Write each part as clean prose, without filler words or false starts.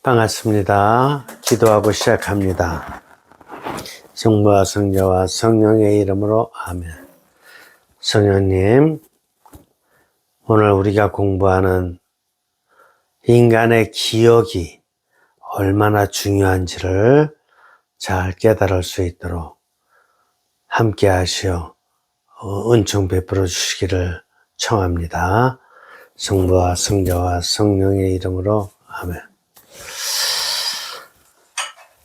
반갑습니다. 기도하고 시작합니다. 성부와 성자와 성령의 이름으로 아멘. 성령님, 오늘 우리가 공부하는 인간의 기억이 얼마나 중요한지를 잘 깨달을 수 있도록 함께 하시어 은총 베풀어 주시기를 청합니다. 성부와 성자와 성령의 이름으로 아멘.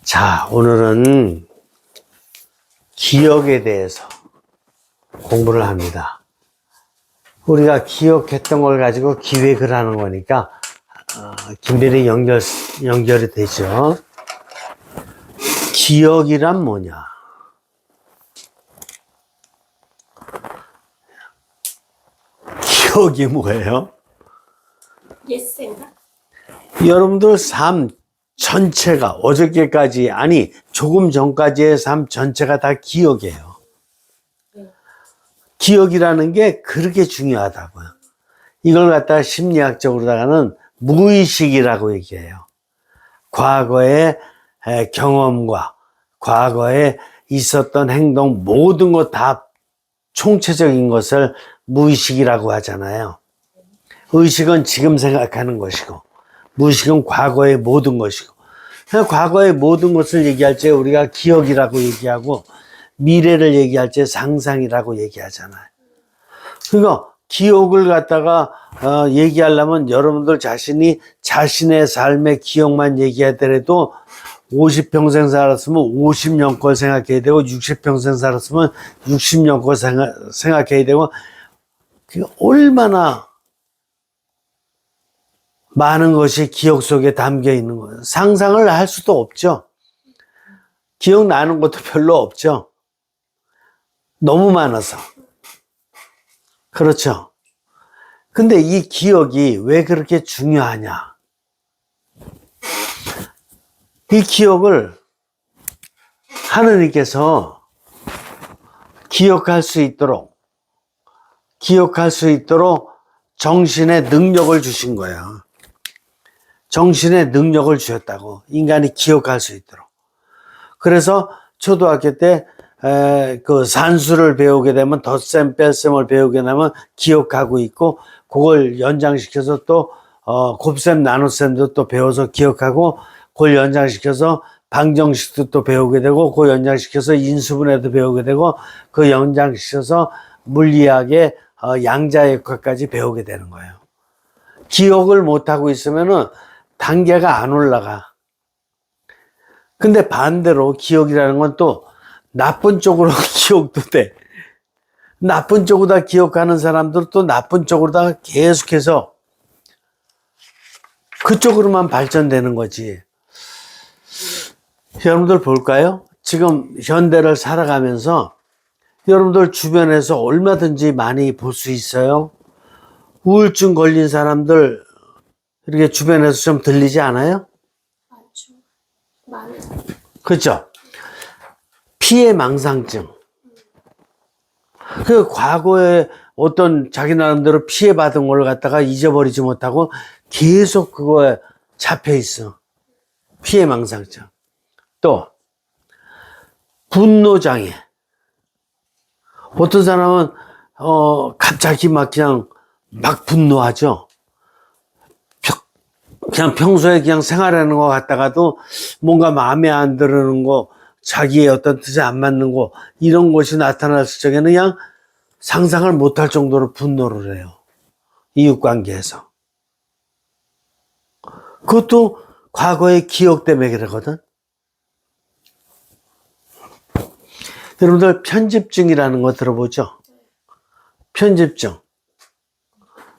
자, 오늘은 기억에 대해서 공부를 합니다. 우리가 기억했던 걸 가지고 기획을 하는 거니까 긴밀히 연결이 되죠. 기억이란 뭐냐? 기억이 뭐예요? 옛생각? 여러분들 삶 전체가 어저께까지 아니 조금 전까지의 삶 전체가 다 기억이에요. 기억이라는 게 그렇게 중요하다고요. 이걸 갖다가 심리학적으로다가는 무의식이라고 얘기해요. 과거의 경험과 과거에 있었던 행동 모든 것 다 총체적인 것을 무의식이라고 하잖아요. 의식은 지금 생각하는 것이고 무의식은 과거의 모든 것이고, 과거의 모든 것을 얘기할 때 우리가 기억이라고 얘기하고 미래를 얘기할 때 상상이라고 얘기하잖아요. 그러니까 기억을 갖다가 얘기하려면 여러분들 자신이 자신의 삶의 기억만 얘기하더라도 50평생 살았으면 50년 걸 생각해야 되고 60평생 살았으면 60년 걸 생각해야 되고, 그게 얼마나 많은 것이 기억 속에 담겨 있는 거예요. 상상을 할 수도 없죠. 기억나는 것도 별로 없죠. 너무 많아서. 그렇죠. 근데 이 기억이 왜 그렇게 중요하냐? 이 기억을 하느님께서 기억할 수 있도록 정신의 능력을 주신 거예요. 정신의 능력을 주셨다고. 인간이 기억할 수 있도록. 그래서 초등학교 때 그 산수를 배우게 되면 덧셈 뺄셈을 배우게 되면 기억하고 있고, 그걸 연장시켜서 또 곱셈 나눗셈도 또 배워서 기억하고, 그걸 연장시켜서 방정식도 또 배우게 되고, 그걸 연장시켜서 인수분해도 배우게 되고, 그 연장시켜서 물리학의 양자역학까지 배우게 되는 거예요. 기억을 못하고 있으면은 단계가 안 올라가. 근데 반대로 기억이라는 건 또 나쁜 쪽으로 기억도 돼. 나쁜 쪽으로 다 기억하는 사람들은 또 나쁜 쪽으로 다 계속해서 그쪽으로만 발전되는 거지. 여러분들 볼까요? 지금 현대를 살아가면서 여러분들 주변에서 얼마든지 많이 볼 수 있어요. 우울증 걸린 사람들 이렇게 주변에서 좀 들리지 않아요? 많죠. 많아요. 그렇죠? 피해망상증. 그 과거에 어떤 자기 나름대로 피해받은 걸 갖다가 잊어버리지 못하고 계속 그거에 잡혀 있어. 피해망상증. 또 분노장애. 어떤 사람은 갑자기 그냥 막 분노하죠. 그냥 평소에 그냥 생활하는 것 같다가도 뭔가 마음에 안 드는 거, 자기의 어떤 뜻에 안 맞는 거, 이런 것이 나타났을 적에는 그냥 상상을 못할 정도로 분노를 해요. 이웃관계에서. 그것도 과거의 기억 때문에 그러거든. 여러분들 편집증이라는 거 들어보죠? 편집증.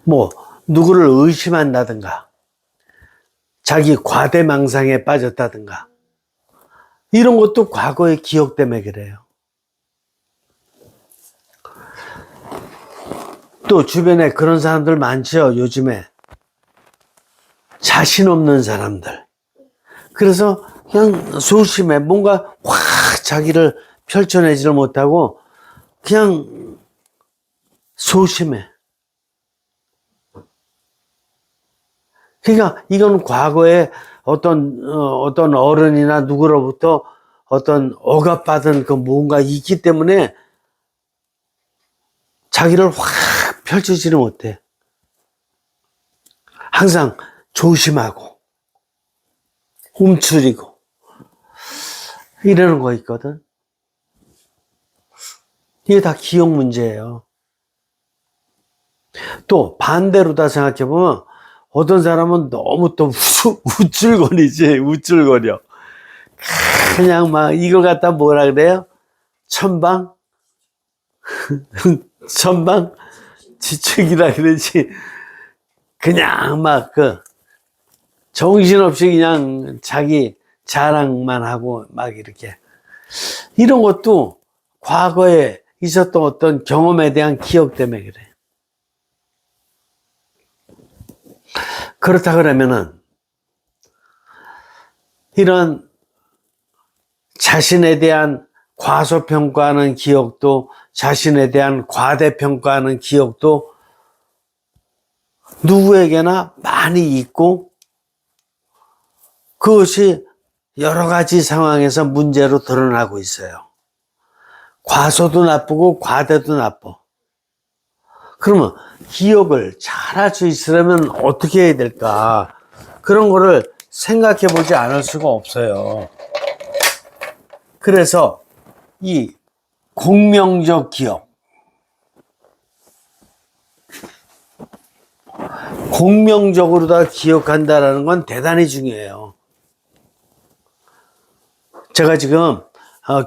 뭐 누구를 의심한다든가 자기 과대망상에 빠졌다든가 이런 것도 과거의 기억 때문에 그래요. 또 주변에 그런 사람들 많죠. 요즘에 자신 없는 사람들. 그래서 그냥 소심해. 뭔가 확 자기를 펼쳐내지를 못하고 그냥 소심해. 그러니까 이건 과거에 어떤 어른이나 누구로부터 어떤 억압받은 그 뭔가 있기 때문에 자기를 확 펼치지는 못해. 항상 조심하고 움츠리고 이러는 거 있거든. 이게 다 기억 문제예요. 또 반대로 다 생각해보면 어떤 사람은 너무 또 우쭐거리지. 우쭐거려. 그냥 막 이거 갖다 뭐라 그래요? 천방? 천방? 지책이라 그러지. 그냥 막 정신없이 그냥 자기 자랑만 하고 막 이렇게. 이런 것도 과거에 있었던 어떤 경험에 대한 기억 때문에 그래. 그렇다 그러면은 이런 자신에 대한 과소평가하는 기억도 자신에 대한 과대평가하는 기억도 누구에게나 많이 있고 그것이 여러 가지 상황에서 문제로 드러나고 있어요. 과소도 나쁘고 과대도 나빠. 그러면 기억을 잘할 수 있으려면 어떻게 해야 될까? 그런 거를 생각해 보지 않을 수가 없어요. 그래서 이 공명적 기억, 공명적으로 다 기억한다라는 건 대단히 중요해요. 제가 지금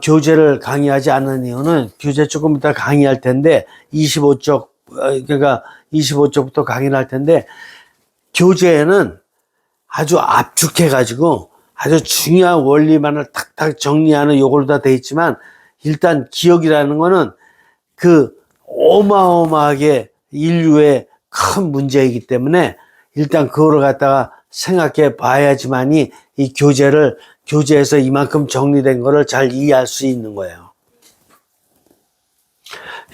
교재를 강의하지 않는 이유는 교재 조금 이따 강의할 텐데 25쪽 그러니까 25쪽부터 강의를 할 텐데 교재에는 아주 압축해 가지고 아주 중요한 원리만을 탁탁 정리하는 요걸로 다 돼 있지만 일단 기억이라는 거는 그 어마어마하게 인류의 큰 문제이기 때문에 일단 그거를 갖다가 생각해 봐야지만이 이 교재에서 이만큼 정리된 거를 잘 이해할 수 있는 거예요.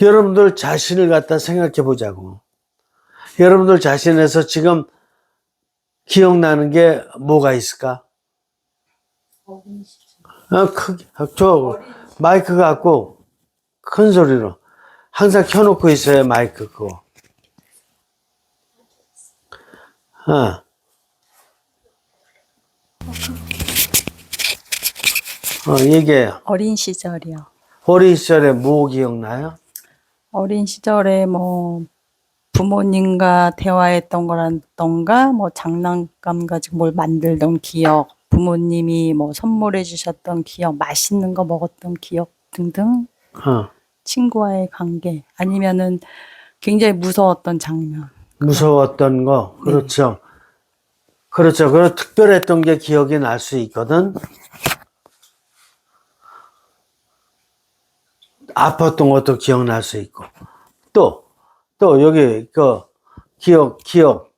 여러분들 자신을 갖다 생각해 보자고. 여러분들 자신에서 지금 기억나는 게 뭐가 있을까? 저 마이크 갖고 큰 소리로 항상 켜놓고 있어요. 마이크 그거. 얘기해요. 어린 시절이요. 어린 시절에 뭐 기억나요? 어린 시절에 뭐 부모님과 대화했던 거라던가 뭐 장난감 가지고 뭘 만들던 기억, 부모님이 뭐 선물해 주셨던 기억, 맛있는 거 먹었던 기억 등등, 친구와의 관계, 아니면은 굉장히 무서웠던 장면. 무서웠던 거. 그렇죠. 네. 그렇죠. 그리고 특별했던 게 기억이 날 수 있거든. 아팠던 것도 기억날 수 있고. 또 여기 기억.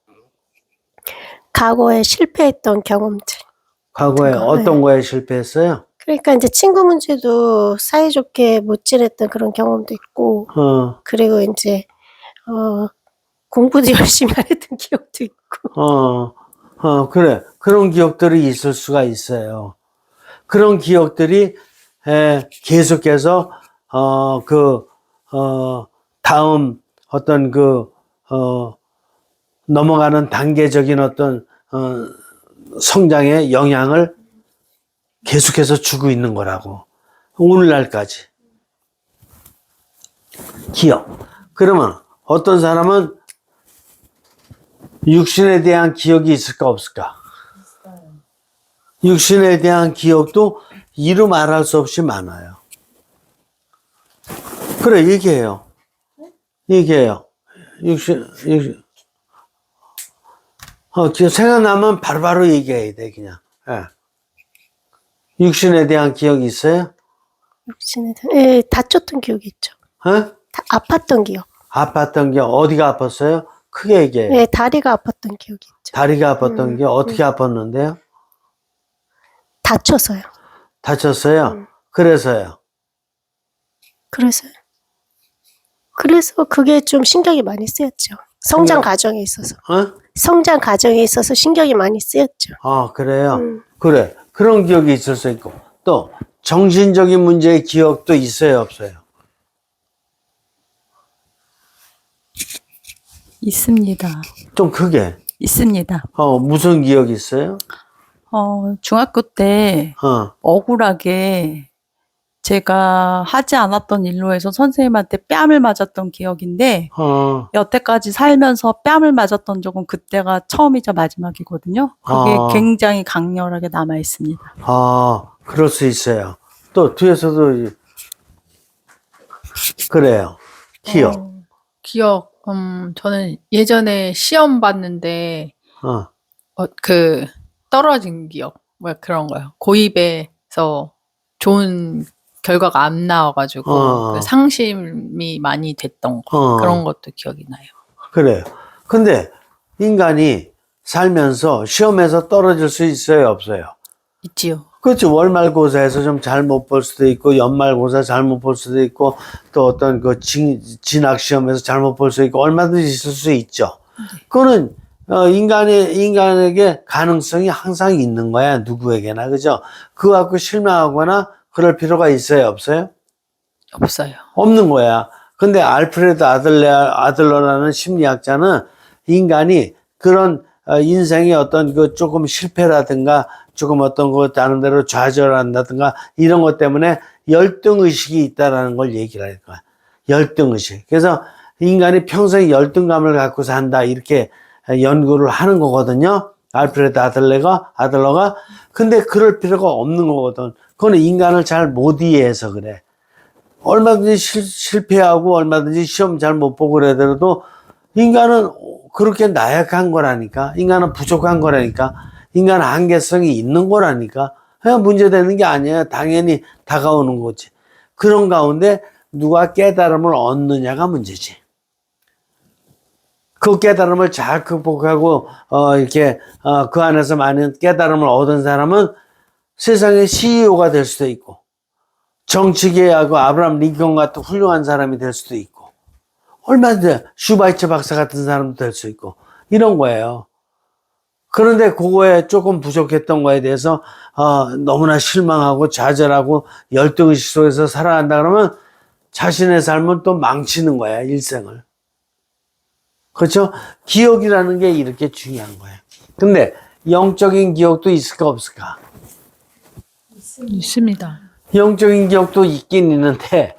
과거에 실패했던 경험들. 과거에 어떤 거에 실패했어요? 그러니까 이제 친구 문제도 사이좋게 못 지냈던 그런 경험도 있고, 그리고 이제 공부도 열심히 안 했던 기억도 있고. 그래. 그런 기억들이 있을 수가 있어요. 그런 기억들이 계속해서 다음 어떤 넘어가는 단계적인 어떤 성장에 영향을 계속해서 주고 있는 거라고. 오늘날까지. 기억. 그러면 어떤 사람은 육신에 대한 기억이 있을까 없을까? 육신에 대한 기억도 이루 말할 수 없이 많아요. 그래, 얘기해요. 육신. 생각나면 바로바로 얘기해야 돼, 그냥. 예. 육신에 대한 기억이 있어요? 육신에 대한, 다쳤던 기억이 있죠. 아팠던 기억. 아팠던 기억, 어디가 아팠어요? 크게 얘기해요. 네, 다리가 아팠던 기억이 있죠. 다리가 아팠던 기억, 어떻게 아팠는데요? 다쳤어요. 다쳤어요? 그래서요? 그래서 그게 좀 신경이 많이 쓰였죠. 성장 과정에 있어서. 성장 과정에 있어서 신경이 많이 쓰였죠. 아, 그래요? 그래. 그런 기억이 있을 수 있고. 또, 정신적인 문제의 기억도 있어요, 없어요? 있습니다. 좀 크게. 있습니다. 무슨 기억이 있어요? 중학교 때 어, 억울하게 제가 하지 않았던 일로 해서 선생님한테 뺨을 맞았던 기억인데, 여태까지 살면서 뺨을 맞았던 적은 그때가 처음이자 마지막이거든요. 그게 굉장히 강렬하게 남아 있습니다. 그럴 수 있어요. 또, 뒤에서도, 그래요. 기억. 기억, 저는 예전에 시험 봤는데, 떨어진 기억, 뭐 그런 거요. 고입에서 좋은 결과가 안 나와가지고, 그 상심이 많이 됐던 거, 그런 것도 기억이 나요. 그래요. 근데, 인간이 살면서 시험에서 떨어질 수 있어요, 없어요? 있지요. 그렇죠. 월말고사에서 좀 잘못 볼 수도 있고, 연말고사 잘못 볼 수도 있고, 또 어떤 그 진학시험에서 잘못 볼 수 있고, 얼마든지 있을 수 있죠. 그거는, 인간에게 가능성이 항상 있는 거야, 누구에게나. 그죠? 그거 갖고 실망하거나 그럴 필요가 있어요, 없어요? 없어요. 없는 거야. 근데 알프레드 아들러라는 심리학자는 인간이 그런 인생의 어떤 그 조금 실패라든가 조금 어떤 거 다른 데로 좌절한다든가 이런 것 때문에 열등의식이 있다라는 걸 얘기를 할 거야. 열등의식. 그래서 인간이 평생 열등감을 갖고 산다 이렇게 연구를 하는 거거든요. 알프레드 아들러가. 근데 그럴 필요가 없는 거거든. 그건 인간을 잘 못 이해해서 그래. 얼마든지 실패하고 얼마든지 시험 잘 못 보고 그러더라도 인간은 그렇게 나약한 거라니까. 인간은 부족한 거라니까. 인간은 한계성이 있는 거라니까. 그냥 문제되는 게 아니에요. 당연히 다가오는 거지. 그런 가운데 누가 깨달음을 얻느냐가 문제지. 그 깨달음을 잘 극복하고 그 안에서 많은 깨달음을 얻은 사람은 세상의 CEO가 될 수도 있고 정치계하고 아브라함 링컨 같은 훌륭한 사람이 될 수도 있고 얼마든지 슈바이처 박사 같은 사람도 될 수 있고 이런 거예요. 그런데 그거에 조금 부족했던 거에 대해서 너무나 실망하고 좌절하고 열등의식 속에서 살아간다 그러면 자신의 삶은 또 망치는 거야, 일생을. 그렇죠? 기억이라는 게 이렇게 중요한 거예요. 근데 영적인 기억도 있을까 없을까? 있습니다. 영적인 기억도 있긴 있는데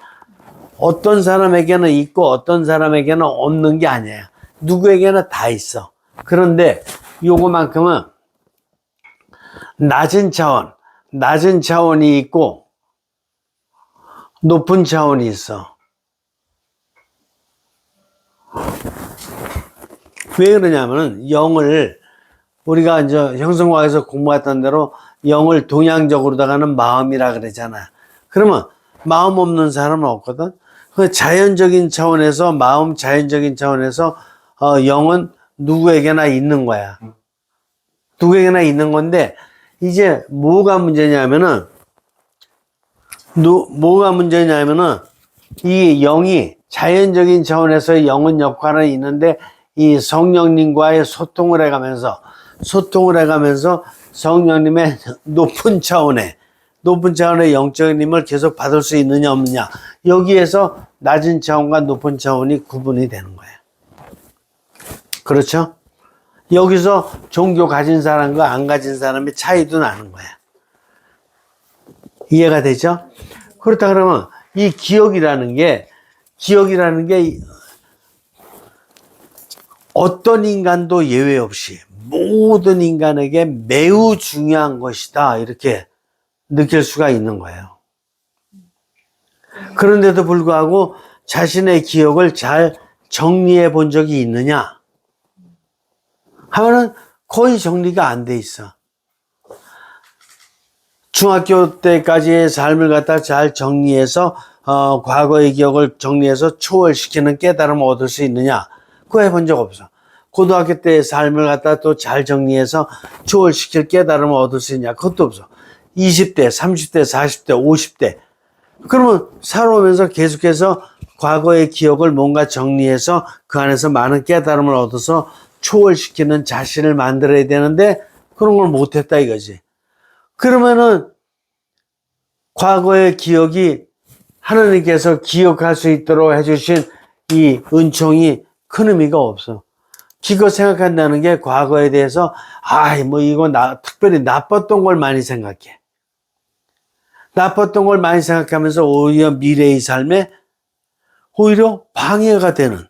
어떤 사람에게는 있고 어떤 사람에게는 없는 게 아니에요. 누구에게나 다 있어. 그런데 요거만큼은 낮은 차원이 있고 높은 차원이 있어. 왜 그러냐면은 영을 우리가 이제 형성과학에서 공부했던 대로 영을 동양적으로다가는 마음이라 그러잖아. 그러면 마음 없는 사람은 없거든. 그 자연적인 차원에서 자연적인 차원에서 영은 누구에게나 있는 거야. 누구에게나 있는 건데 이제 뭐가 문제냐면은 이 영이 자연적인 차원에서 영은 역할은 있는데 이 성령님과의 소통을 해가면서 성령님의 높은 차원의 영적인 힘을 계속 받을 수 있느냐 없느냐 여기에서 낮은 차원과 높은 차원이 구분이 되는 거예요. 그렇죠? 여기서 종교 가진 사람과 안 가진 사람의 차이도 나는 거야. 이해가 되죠? 그렇다 그러면 이 기억이라는 게 어떤 인간도 예외 없이 모든 인간에게 매우 중요한 것이다 이렇게 느낄 수가 있는 거예요. 그런데도 불구하고 자신의 기억을 잘 정리해 본 적이 있느냐 하면은 거의 정리가 안 돼 있어. 중학교 때까지의 삶을 갖다 잘 정리해서 과거의 기억을 정리해서 초월시키는 깨달음을 얻을 수 있느냐 그거 해본 적 없어. 고등학교 때의 삶을 갖다 또 잘 정리해서 초월시킬 깨달음을 얻을 수 있냐 그것도 없어. 20대, 30대, 40대, 50대 그러면 살아오면서 계속해서 과거의 기억을 뭔가 정리해서 그 안에서 많은 깨달음을 얻어서 초월시키는 자신을 만들어야 되는데 그런 걸 못했다 이거지. 그러면은 과거의 기억이 하나님께서 기억할 수 있도록 해주신 이 은총이 큰 의미가 없어. 기껏 생각한다는 게 과거에 대해서 뭐 이거 특별히 나빴던 걸 많이 생각해. 나빴던 걸 많이 생각하면서 오히려 미래의 삶에 오히려 방해가 되는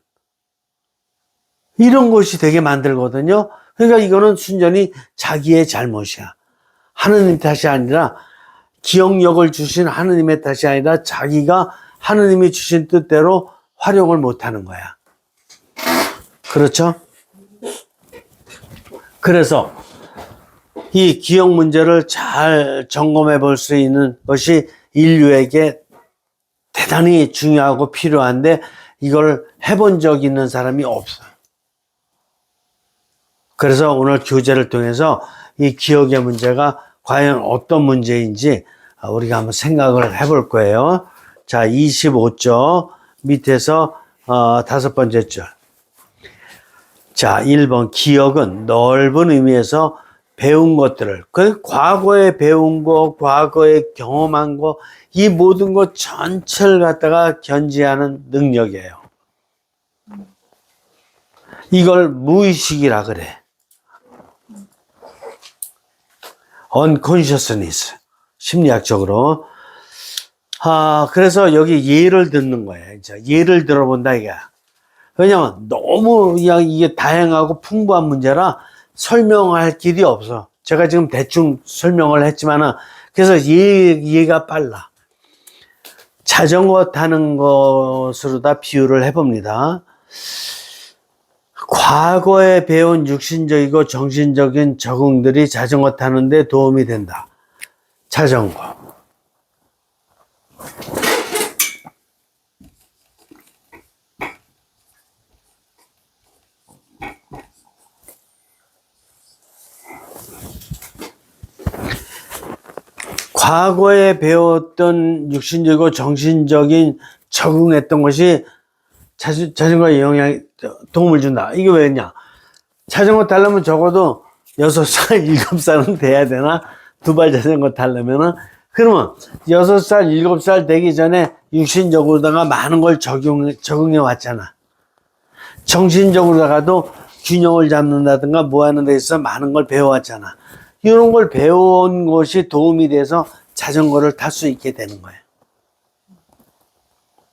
이런 것이 되게 만들거든요. 그러니까 이거는 순전히 자기의 잘못이야. 하느님 탓이 아니라 기억력을 주신 하느님의 탓이 아니라 자기가 하느님이 주신 뜻대로 활용을 못하는 거야. 그렇죠? 그래서 이 기억 문제를 잘 점검해 볼 수 있는 것이 인류에게 대단히 중요하고 필요한데 이걸 해본 적 있는 사람이 없어요. 그래서 오늘 교재를 통해서 이 기억의 문제가 과연 어떤 문제인지 우리가 한번 생각을 해볼 거예요. 자, 25쪽 밑에서 5번째 줄. 자, 1번 기억은 넓은 의미에서 배운 것들을, 그 과거에 배운 거, 과거에 경험한 거, 이 모든 것 전체를 갖다가 견지하는 능력이에요. 이걸 무의식이라 그래. unconsciousness. 심리학적으로. 그래서 여기 예를 듣는 거예요. 예를 들어본다, 이게. 왜냐면 너무 이게 다양하고 풍부한 문제라 설명할 길이 없어. 제가 지금 대충 설명을 했지만은, 그래서 이해가 빨라. 자전거 타는 것으로 다 비유를 해봅니다. 과거에 배운 육신적이고 정신적인 적응들이 자전거 타는데 도움이 된다. 자전거. 과거에 배웠던 육신적이고 정신적인 적응했던 것이 자전거에 도움을 준다. 이게 왜냐? 자전거 타려면 적어도 6살, 7살은 돼야 되나? 두발 자전거 타려면은. 그러면 6살, 7살 되기 전에 육신적으로다가 많은 걸 적응해 왔잖아. 정신적으로다가도 균형을 잡는다든가 뭐 하는 데 있어 많은 걸 배워왔잖아. 이런 걸 배운 것이 도움이 돼서 자전거를 탈 수 있게 되는 거예요.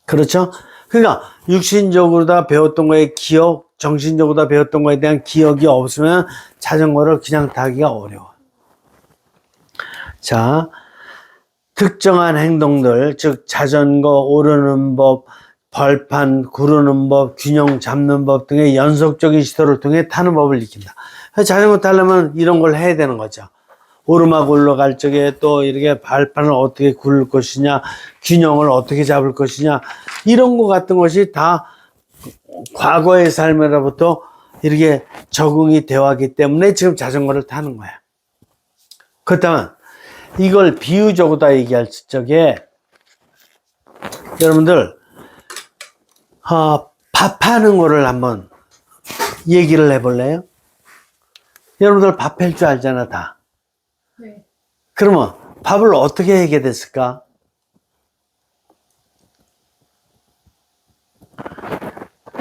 그렇죠? 그러니까 육신적으로 다 배웠던 거에 기억, 정신적으로 다 배웠던 거에 대한 기억이 없으면 자전거를 그냥 타기가 어려워. 자, 특정한 행동들, 즉 자전거 오르는 법, 벌판 구르는 법, 균형 잡는 법 등의 연속적인 시도를 통해 타는 법을 익힌다. 자전거 타려면 이런 걸 해야 되는 거죠. 오르막 올라갈 적에 또 이렇게 발판을 어떻게 굴릴 것이냐, 균형을 어떻게 잡을 것이냐, 이런 거 같은 것이 다 과거의 삶으로부터 이렇게 적응이 되어 왔기 때문에 지금 자전거를 타는 거야. 그렇다면 이걸 비유적으로 다 얘기할 적에 여러분들 밥하는 거를 한번 얘기를 해볼래요? 여러분들 밥 할 줄 알잖아, 다. 네. 그러면 밥을 어떻게 하게 됐을까?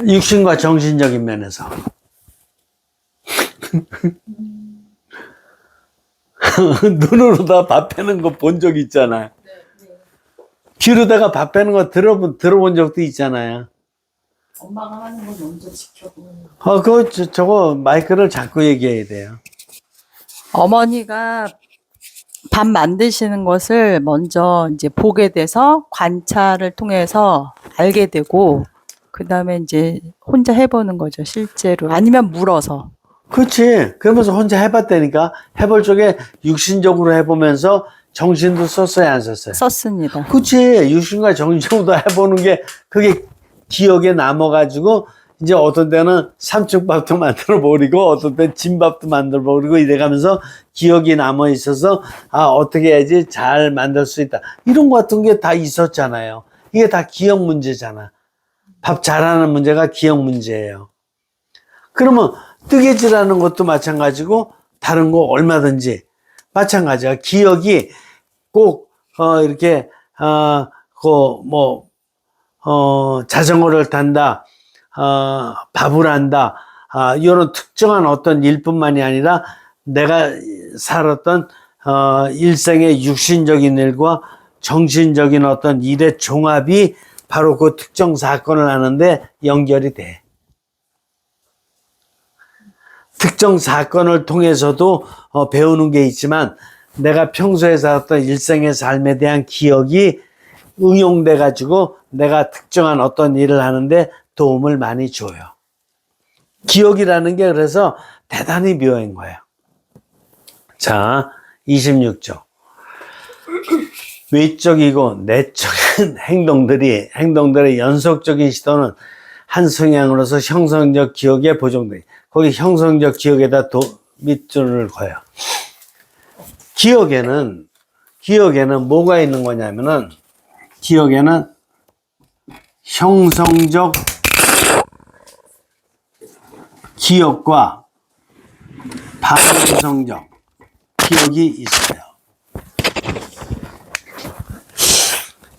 육신과 정신적인 면에서. 눈으로 다 밥 패는 거 본 적 있잖아요. 귀로다가 밥 패는 거 들어본 적도 있잖아요. 엄마가 하는 거 먼저 지켜보는. 저거 마이크를 자꾸 얘기해야 돼요. 어머니가 밥 만드시는 것을 먼저 이제 보게 돼서 관찰을 통해서 알게 되고, 그 다음에 이제 혼자 해보는 거죠, 실제로. 아니면 물어서. 그렇지. 그러면서 혼자 해봤다니까. 해볼 적에 육신적으로 해보면서 정신도 썼어요, 안 썼어요? 썼습니다. 그렇지. 육신과 정신적으로 해보는 게 그게 기억에 남아가지고 이제 어떤 때는 삼층밥도 만들어 버리고 어떤 때는 진밥도 만들어 버리고 이래가면서 기억이 남아 있어서 어떻게 해야지 잘 만들 수 있다. 이런 거 같은 게 다 있었잖아요. 이게 다 기억 문제잖아. 밥 잘하는 문제가 기억 문제예요. 그러면 뜨개질하는 것도 마찬가지고 다른 거 얼마든지 마찬가지야. 기억이 꼭 이렇게 자전거를 탄다, 밥을 한다, 이런 특정한 어떤 일뿐만이 아니라 내가 살았던 일생의 육신적인 일과 정신적인 어떤 일의 종합이 바로 그 특정 사건을 하는데 연결이 돼. 특정 사건을 통해서도 배우는 게 있지만 내가 평소에 살았던 일생의 삶에 대한 기억이 응용돼 가지고 내가 특정한 어떤 일을 하는데 도움을 많이 줘요. 기억이라는 게 그래서 대단히 묘한 거예요. 자, 26조. 외적이고 내적인 행동들의 연속적인 시도는 한 성향으로서 형성적 기억에 보정돼. 거기 형성적 기억에다 밑줄을 그어요. 기억에는 뭐가 있는 거냐면은, 기억에는 형성적 기억과 반형성적 기억이 있어요.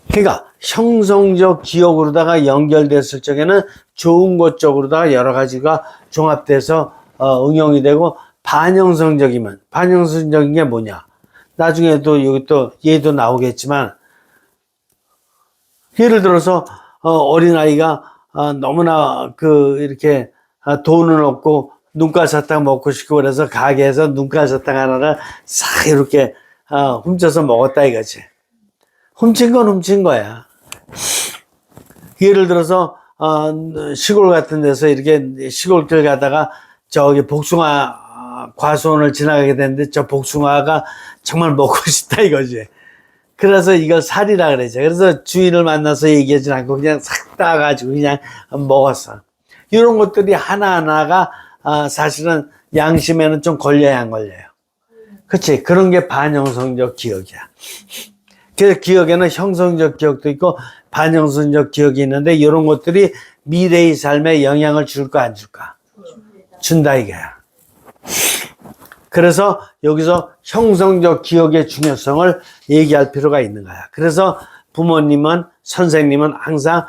그러니까 형성적 기억으로다가 연결됐을 적에는 좋은 것 쪽으로다가 여러 가지가 종합돼서 응용이 되고, 반형성적인 게 뭐냐? 나중에도 여기 또 얘도 나오겠지만, 예를 들어서 어린아이가 너무나 이렇게 돈은 없고 눈가사탕 먹고 싶고 그래서 가게에서 눈가사탕 하나를 싹 이렇게 훔쳐서 먹었다 이거지. 훔친 건 훔친 거야. 예를 들어서 시골 같은 데서 이렇게 시골길 가다가 저기 복숭아 과수원을 지나가게 됐는데 저 복숭아가 정말 먹고 싶다 이거지. 그래서 이걸 살이라 그러죠. 그래서 주인을 만나서 얘기하지 않고 그냥 싹 따가지고 그냥 먹었어. 이런 것들이 하나하나가 사실은 양심에는 좀 걸려야 안 걸려요. 그치? 그런 게 반형성적 기억이야. 그래서 기억에는 형성적 기억도 있고 반형성적 기억이 있는데 이런 것들이 미래의 삶에 영향을 줄까 안 줄까? 준다 이거야. 그래서 여기서 형성적 기억의 중요성을 얘기할 필요가 있는 거야. 그래서 부모님은, 선생님은 항상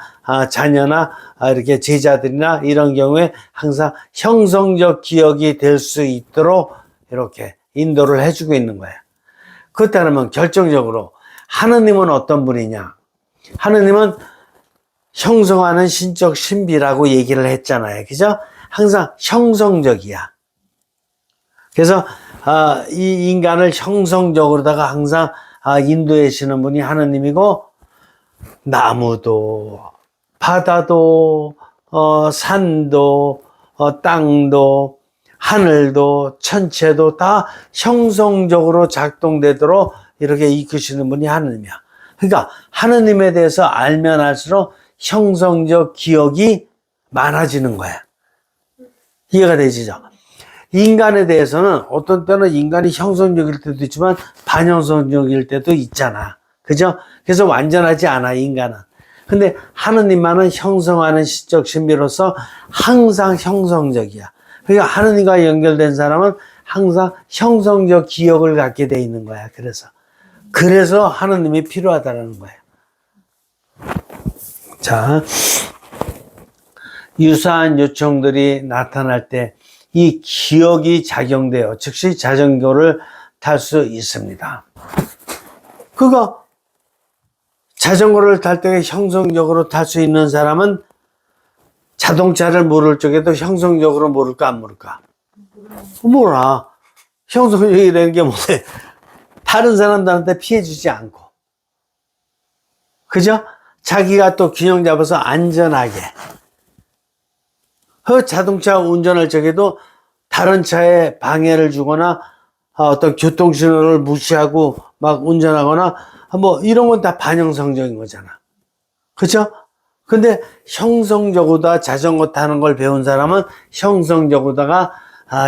자녀나 이렇게 제자들이나 이런 경우에 항상 형성적 기억이 될 수 있도록 이렇게 인도를 해주고 있는 거야. 그렇다면 결정적으로 하느님은 어떤 분이냐? 하느님은 형성하는 신적 신비라고 얘기를 했잖아요. 그죠? 항상 형성적이야. 그래서 이 인간을 형성적으로다가 항상 인도해 주시는 분이 하느님이고, 나무도 바다도 산도 땅도 하늘도 천체도 다 형성적으로 작동되도록 이렇게 이끄시는 분이 하느님이야. 그러니까 하느님에 대해서 알면 알수록 형성적 기억이 많아지는 거야. 이해가 되시죠? 인간에 대해서는 어떤 때는 인간이 형성적일 때도 있지만 반형성적일 때도 있잖아. 그죠? 그래서 완전하지 않아, 인간은. 근데 하느님만은 형성하는 시적 신비로서 항상 형성적이야. 그러니까 하느님과 연결된 사람은 항상 형성적 기억을 갖게 돼 있는 거야. 그래서 하느님이 필요하다는 거야. 자, 유사한 요청들이 나타날 때 이 기억이 작용되어 즉시 자전거를 탈 수 있습니다. 그거 자전거를 탈 때 형성적으로 탈 수 있는 사람은 자동차를 모를 적에도 형성적으로 모를까 안 모를까? 몰라. 형성적이라는 게 뭐래? 다른 사람들한테 피해 주지 않고, 그죠? 자기가 또 균형 잡아서 안전하게. 자동차 운전할 적에도 다른 차에 방해를 주거나 어떤 교통신호를 무시하고 막 운전하거나 뭐 이런 건 다 반형성적인 거잖아. 그쵸? 근데 형성적으로다 자전거 타는 걸 배운 사람은 형성적으로다가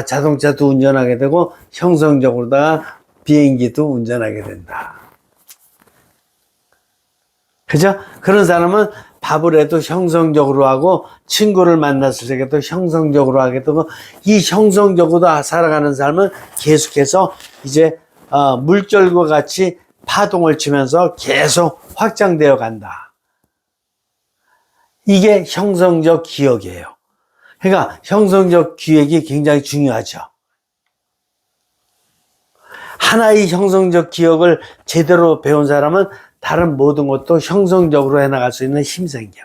자동차도 운전하게 되고 형성적으로다가 비행기도 운전하게 된다. 그죠? 그런 사람은 밥을 해도 형성적으로 하고 친구를 만났을 때도 형성적으로 하게 되고 이 형성적으로 살아가는 삶은 계속해서 이제 물결과 같이 파동을 치면서 계속 확장되어 간다. 이게 형성적 기억이에요. 그러니까 형성적 기억이 굉장히 중요하죠. 하나의 형성적 기억을 제대로 배운 사람은 다른 모든 것도 형성적으로 해나갈 수 있는 힘이 생겨.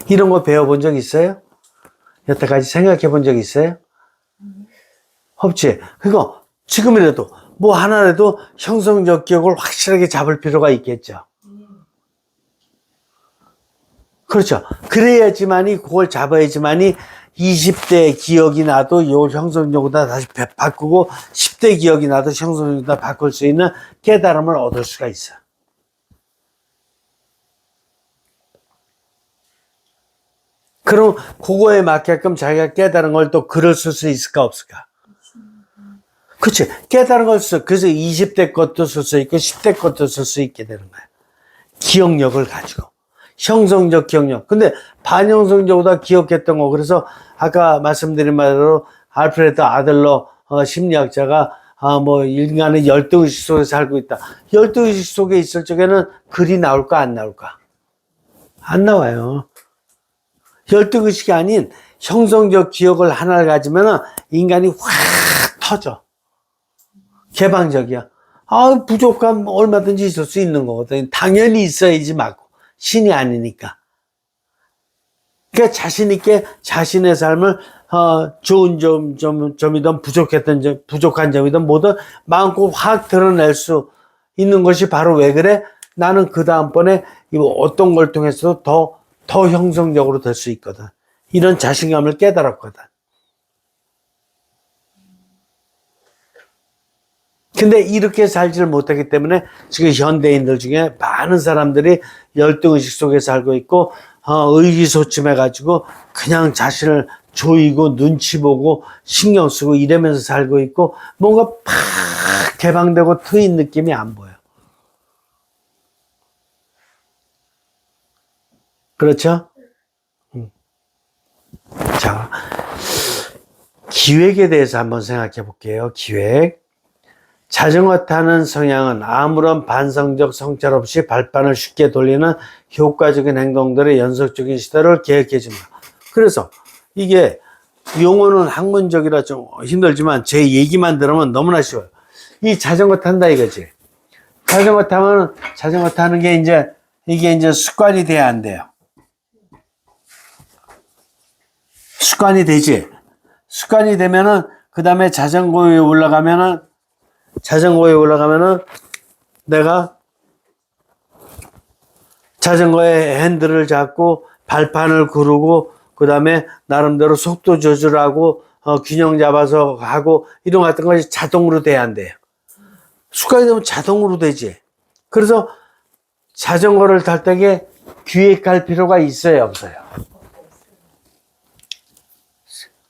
이런 거 배워본 적 있어요? 여태까지 생각해 본 적 있어요? 없지. 그러니까 지금이라도 뭐 하나라도 형성적 기억을 확실하게 잡을 필요가 있겠죠. 그렇죠. 그래야지만이 그걸 잡아야지만이 20대 기억이 나도 요 형성적으로 다시 바꾸고 10대 기억이 나도 형성적으로 바꿀 수 있는 깨달음을 얻을 수가 있어. 그럼 그거에 맞게끔 자기가 깨달은 걸 또 글을 쓸 수 있을까 없을까? 그치. 깨달은 걸 써. 그래서 20대 것도 쓸 수 있고 10대 것도 쓸 수 있게 되는 거야. 기억력을 가지고. 형성적 기억력. 근데 반형성적으로 기억했던 거. 그래서 아까 말씀드린 말대로 알프레드 아들러 심리학자가 뭐 인간은 12의식 속에 살고 있다. 12의식 속에 있을 적에는 글이 나올까 안 나올까? 안 나와요. 12의식이 아닌 형성적 기억을 하나를 가지면 인간이 확 터져. 개방적이야. 부족함 얼마든지 있을 수 있는 거거든. 당연히 있어야지 맞고. 신이 아니니까. 그러니까 자신있게 자신의 삶을, 좋은 점이든 부족한 점이든 뭐든 마음껏 확 드러낼 수 있는 것이 바로 왜 그래? 나는 그 다음번에 어떤 걸 통해서도 더 형성적으로 될 수 있거든. 이런 자신감을 깨달았거든. 근데 이렇게 살지를 못하기 때문에 지금 현대인들 중에 많은 사람들이 열등의식 속에 살고 있고, 의기소침해가지고 그냥 자신을 조이고 눈치 보고 신경 쓰고 이러면서 살고 있고, 뭔가 팍 개방되고 트인 느낌이 안 보여. 그렇죠? 자, 기획에 대해서 한번 생각해 볼게요. 기획. 자전거 타는 성향은 아무런 반성적 성찰 없이 발판을 쉽게 돌리는 효과적인 행동들의 연속적인 시도를 계획해줍니다. 그래서 이게 용어는 학문적이라 좀 힘들지만 제 얘기만 들으면 너무나 쉬워요. 이 자전거 탄다 이거지. 자전거 타면 자전거 타는 게 이게 이제 습관이 돼야 안 돼요. 습관이 되지. 습관이 되면은 그 다음에 자전거에 올라가면은 내가 자전거의 핸들을 잡고 발판을 구르고 그 다음에 나름대로 속도 조절하고 균형 잡아서 하고 이런 같은 것이 자동으로 돼야 안 돼요. 습관이 되면 자동으로 되지. 그래서 자전거를 탈 때에 기획할 필요가 있어요, 없어요?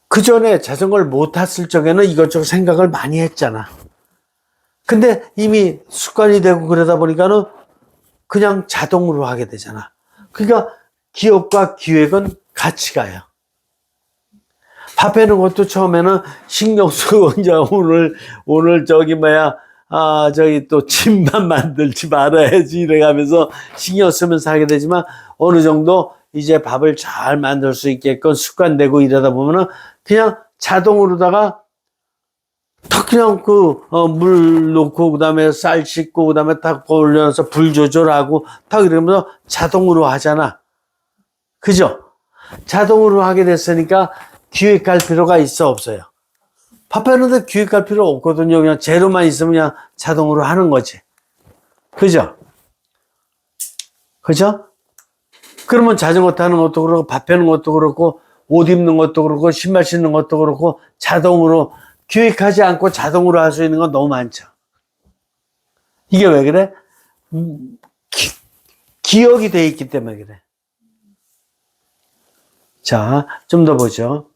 그 전에 자전거를 못 탔을 적에는 이것저것 생각을 많이 했잖아. 근데 이미 습관이 되고 그러다 보니까는 그냥 자동으로 하게 되잖아. 그러니까 기억과 기획은 같이 가요. 밥 해는 것도 처음에는 신경 쓰고 이제 오늘 또 침만 만들지 말아야지 이래가면서 신경 쓰면서 하게 되지만 어느 정도 이제 밥을 잘 만들 수 있게끔 습관되고 이러다 보면은 그냥 자동으로다가 탁 그냥 물 넣고 그다음에 쌀 씻고 그다음에 탁 올려서 불 조절하고 탁 이러면서 자동으로 하잖아. 그죠? 자동으로 하게 됐으니까 기획할 필요가 있어 없어요? 밥 하는데 기획할 필요 없거든요. 그냥 재료만 있으면 그냥 자동으로 하는 거지. 그죠? 그죠? 그러면 자전거 타는 것도 그렇고 밥 해는 것도 그렇고 옷 입는 것도 그렇고 신발 신는 것도 그렇고 자동으로 기획하지 않고 자동으로 할 수 있는 건 너무 많죠. 이게 왜 그래? 기억이 돼 있기 때문에 그래. 자, 좀 더 보죠.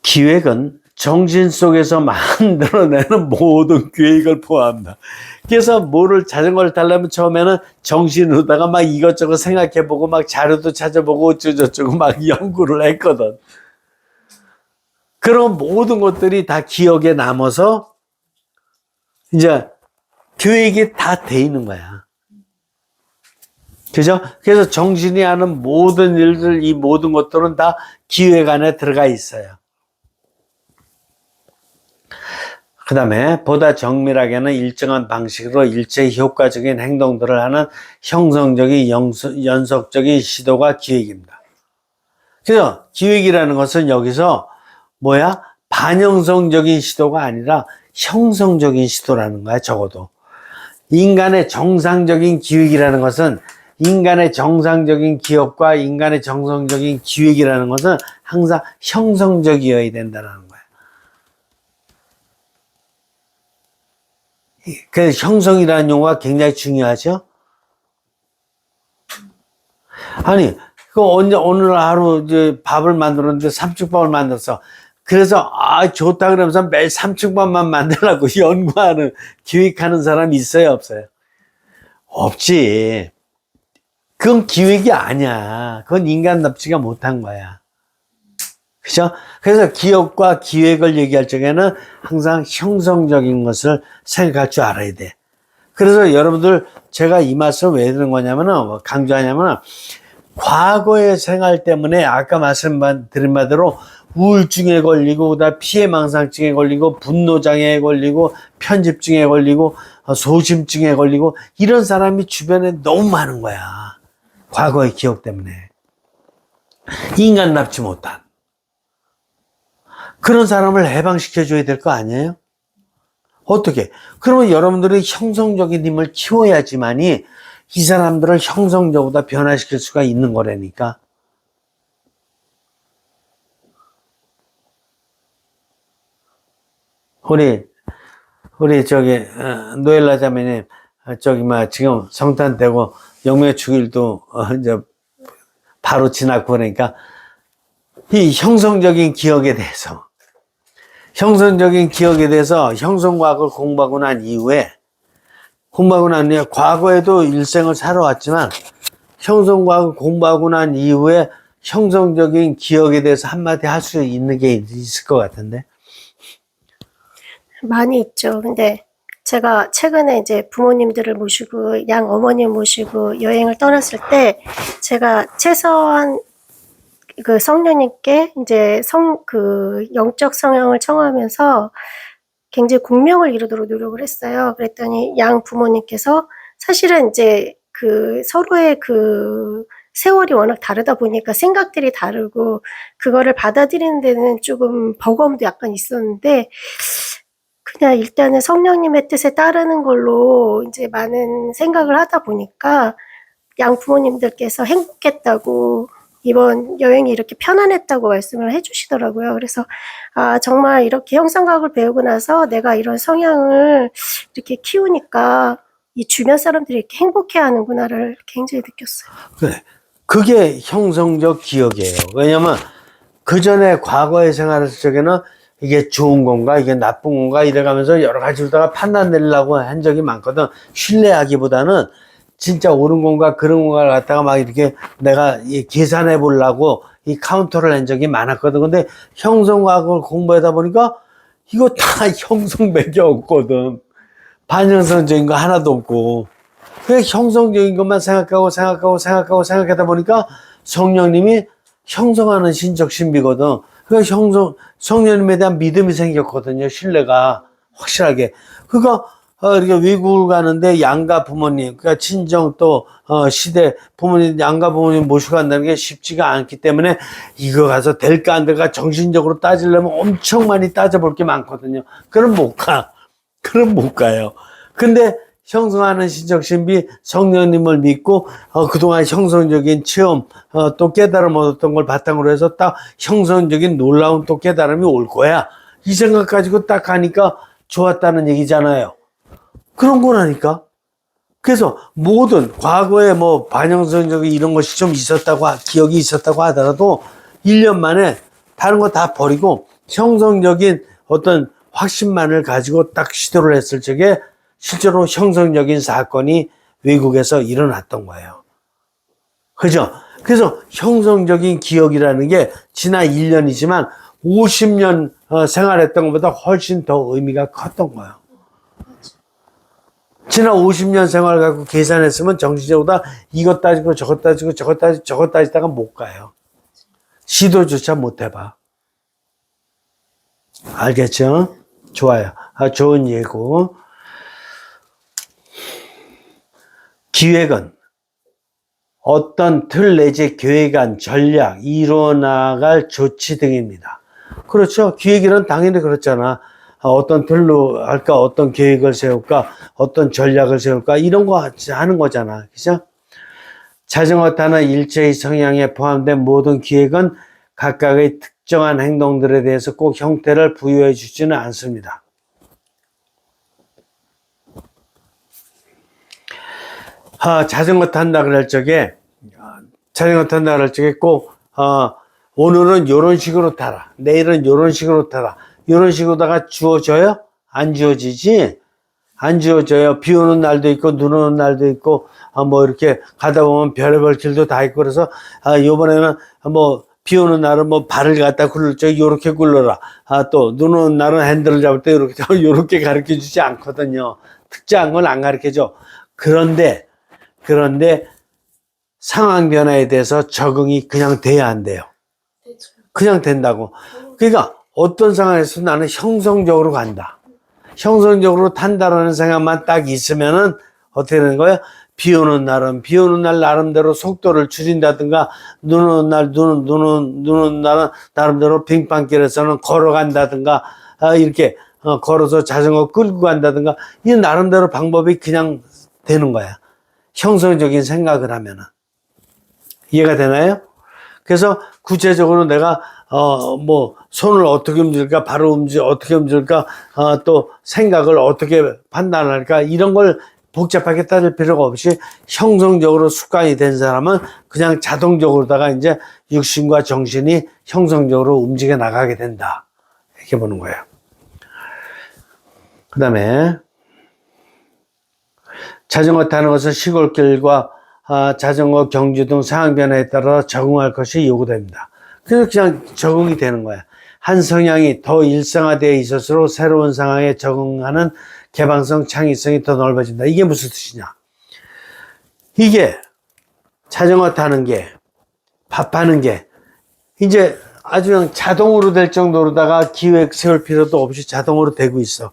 기획은 정신 속에서 만들어내는 모든 계획을 포함한다. 그래서 뭐를 자전거를 타려면 처음에는 정신으로다가 막 이것저것 생각해보고 막 자료도 찾아보고 어쩌고저쩌고 막 연구를 했거든. 그런 모든 것들이 다 기억에 남아서 이제 계획이 다 돼 있는 거야. 그죠? 그래서 정신이 하는 모든 일들, 이 모든 것들은 다 기획 안에 들어가 있어요. 그 다음에 보다 정밀하게는 일정한 방식으로 일체의 효과적인 행동들을 하는 형성적인 연속적인 시도가 기획입니다. 그래서 기획이라는 것은 여기서 뭐야? 반형성적인 시도가 아니라 형성적인 시도라는 거야, 적어도. 인간의 정상적인 기획이라는 것은 인간의 정상적인 기억과 인간의 정상적인 기획이라는 것은 항상 형성적이어야 된다는 거야. 그래서 형성이라는 용어가 굉장히 중요하죠. 아니, 오늘 하루 이제 밥을 만들었는데 삼축밥을 만들었어. 그래서 좋다 그러면서 매일 삼축밥만 만들라고 연구하는, 기획하는 사람이 있어요, 없어요? 없지. 그건 기획이 아니야. 그건 인간답지가 못한 거야. 그죠? 그래서 기억과 기획을 얘기할 적에는 항상 형성적인 것을 생각할 줄 알아야 돼. 그래서 여러분들, 제가 이 말씀을 왜 드는 거냐면은, 강조하냐면은, 과거의 생활 때문에 아까 말씀드린 바대로 우울증에 걸리고, 그다음 피해망상증에 걸리고, 분노장애에 걸리고, 편집증에 걸리고, 소심증에 걸리고, 이런 사람이 주변에 너무 많은 거야. 과거의 기억 때문에. 인간답지 못한. 그런 사람을 해방시켜줘야 될 거 아니에요? 어떻게? 그러면 여러분들이 형성적인 힘을 키워야지만이 이 사람들을 형성적보다 변화시킬 수가 있는 거라니까. 우리 노엘라 자매님, 지금 성탄 되고 영매 축일도 이제 바로 지났고 그러니까 이 형성적인 기억에 대해서 형성과학을 공부하고 난 이후에 과거에도 일생을 살아왔지만 형성과학을 공부하고 난 이후에 형성적인 기억에 대해서 한마디 할 수 있는 게 있을 것 같은데. 많이 있죠. 근데 제가 최근에 이제 부모님들을 모시고 양 어머님 모시고 여행을 떠났을 때 제가 최소한 그 성령님께 이제 영적 성령을 청하면서 굉장히 공명을 이루도록 노력을 했어요. 그랬더니 양 부모님께서 사실은 이제 서로의 세월이 워낙 다르다 보니까 생각들이 다르고 그거를 받아들이는 데는 조금 버거움도 약간 있었는데 그냥 일단은 성령님의 뜻에 따르는 걸로 이제 많은 생각을 하다 보니까 양 부모님들께서 행복했다고 이번 여행이 이렇게 편안했다고 말씀을 해주시더라고요. 그래서 정말 이렇게 형성과학을 배우고 나서 내가 이런 성향을 이렇게 키우니까 이 주변 사람들이 이렇게 행복해하는구나를 굉장히 느꼈어요. 그래. 그게 형성적 기억이에요. 왜냐면 그 전에 과거의 생활했을 적에는 이게 좋은 건가 이게 나쁜 건가 이래가면서 여러 가지로다가 판단 내리려고 한 적이 많거든. 신뢰하기보다는 진짜 옳은 건가 그런 건가를 갖다가 막 이렇게 내가 계산해 보려고 이 카운터를 한 적이 많았거든. 근데 형성과학을 공부하다 보니까 이거 다 형성밖에 없거든. 반형성적인 거 하나도 없고 그냥 형성적인 것만 생각하다 보니까 성령님이 형성하는 신적 신비거든. 그러니까 성령님에 대한 믿음이 생겼거든요. 신뢰가 확실하게. 그러니까 이렇게 외국을 가는데 양가 부모님, 그러니까 친정 또 시대 부모님, 양가 부모님 모시고 간다는 게 쉽지가 않기 때문에 이거 가서 될까 안 될까 정신적으로 따지려면 엄청 많이 따져볼 게 많거든요. 그럼 못 가요. 근데 형성하는 신적 신비 성령님을 믿고 그동안 형성적인 체험 또 깨달음 얻었던 걸 바탕으로 해서 딱 형성적인 놀라운 또 깨달음이 올 거야. 이 생각 가지고 딱 가니까 좋았다는 얘기잖아요. 그런 거라니까. 그래서 모든 과거에 뭐 반영성적인 이런 것이 좀 기억이 있었다고 하더라도 1년 만에 다른 거 다 버리고 형성적인 어떤 확신만을 가지고 딱 시도를 했을 적에 실제로 형성적인 사건이 외국에서 일어났던 거예요. 그죠? 그래서 형성적인 기억이라는 게 지난 1년이지만 50년 생활했던 것보다 훨씬 더 의미가 컸던 거예요. 지난 50년 생활 갖고 계산했으면 정신적으로 다 이것 따지고 저것 따지고 저것 따지다가 못 가요. 시도조차 못 해봐. 알겠죠? 좋아요. 좋은 예고. 기획은 어떤 틀 내지 계획안, 전략, 이뤄나갈 조치 등입니다. 그렇죠. 기획이란 당연히 그렇잖아. 어떤 틀로 할까, 어떤 계획을 세울까, 어떤 전략을 세울까, 이런 거 하는 거잖아. 그죠? 자전거 타는 일체의 성향에 포함된 모든 기획은 각각의 특정한 행동들에 대해서 꼭 형태를 부여해 주지는 않습니다. 자전거 탄다 그럴 적에 꼭, 오늘은 요런 식으로 타라. 내일은 요런 식으로 타라. 요런 식으로다가 주어져요? 안 주어지지? 안 주어져요. 비 오는 날도 있고, 눈 오는 날도 있고, 뭐 이렇게 가다 보면 별의별 길도 다 있고, 그래서, 요번에는 비 오는 날은 발을 갖다 굴릴 적 요렇게 굴러라. 또, 눈 오는 날은 핸들을 잡을 때 요렇게 가르쳐 주지 않거든요. 특정한 건 안 가르쳐 줘. 그런데 상황 변화에 대해서 적응이 그냥 돼야 안 돼요. 그냥 된다고. 그러니까 어떤 상황에서 나는 형성적으로 간다. 형성적으로 탄다라는 생각만 딱 있으면은 어떻게 되는 거예요? 비 오는 날 나름대로 속도를 줄인다든가, 눈 오는 날은 나름대로 빙판길에서는 걸어간다든가, 이렇게 걸어서 자전거 끌고 간다든가, 이 나름대로 방법이 그냥 되는 거야. 형성적인 생각을 하면은. 이해가 되나요? 그래서 구체적으로 내가 손을 어떻게 움직일까, 발을 어떻게 움직일까, 또 생각을 어떻게 판단할까, 이런 걸 복잡하게 따질 필요가 없이 형성적으로 습관이 된 사람은 그냥 자동적으로다가 이제 육신과 정신이 형성적으로 움직여 나가게 된다. 이렇게 보는 거예요. 그 다음에 자전거 타는 것은 시골길과 자전거 경주 등 상황 변화에 따라 적응할 것이 요구됩니다. 그래서 그냥 적응이 되는 거야. 한 성향이 더 일상화되어 있을수록 새로운 상황에 적응하는 개방성, 창의성이 더 넓어진다. 이게 무슨 뜻이냐? 이게 자전거 타는 게, 밥하는 게 이제 아주 그냥 자동으로 될 정도로다가 기획 세울 필요도 없이 자동으로 되고 있어.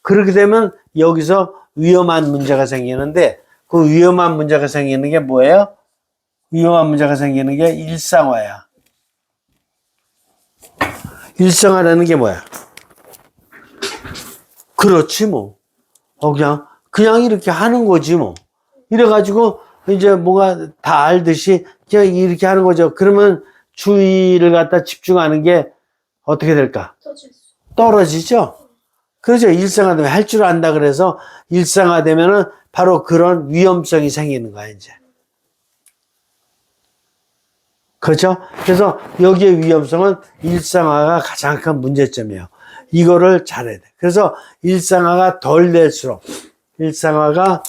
그렇게 되면 여기서 위험한 문제가 생기는데, 그 위험한 문제가 생기는 게 뭐예요? 위험한 문제가 생기는 게 일상화야. 일상화라는 게 뭐야? 그렇지 뭐. 그냥 이렇게 하는 거지 뭐. 이래가지고 이제 뭔가 다 알듯이 그냥 이렇게 하는 거죠. 그러면 주의를 갖다 집중하는 게 어떻게 될까? 떨어지죠? 그렇죠. 일상화되면 할 줄 안다 그래서 일상화되면은 바로 그런 위험성이 생기는 거야, 이제. 그렇죠? 그래서 여기에 위험성은 일상화가 가장 큰 문제점이에요. 이거를 잘해야 돼. 그래서 일상화가 덜 될수록 일상화가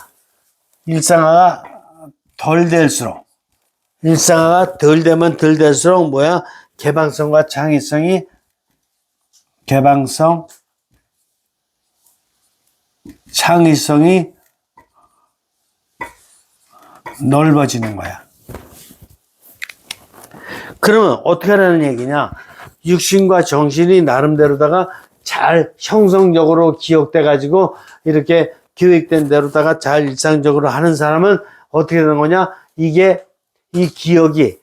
덜 되면 덜 될수록 뭐야? 개방성과 창의성이 넓어지는 거야. 그러면 어떻게 하라는 얘기냐? 육신과 정신이 나름대로다가 잘 형성적으로 기억돼 가지고 이렇게 교육된 대로다가 잘 일상적으로 하는 사람은 어떻게 되는 거냐? 이 기억이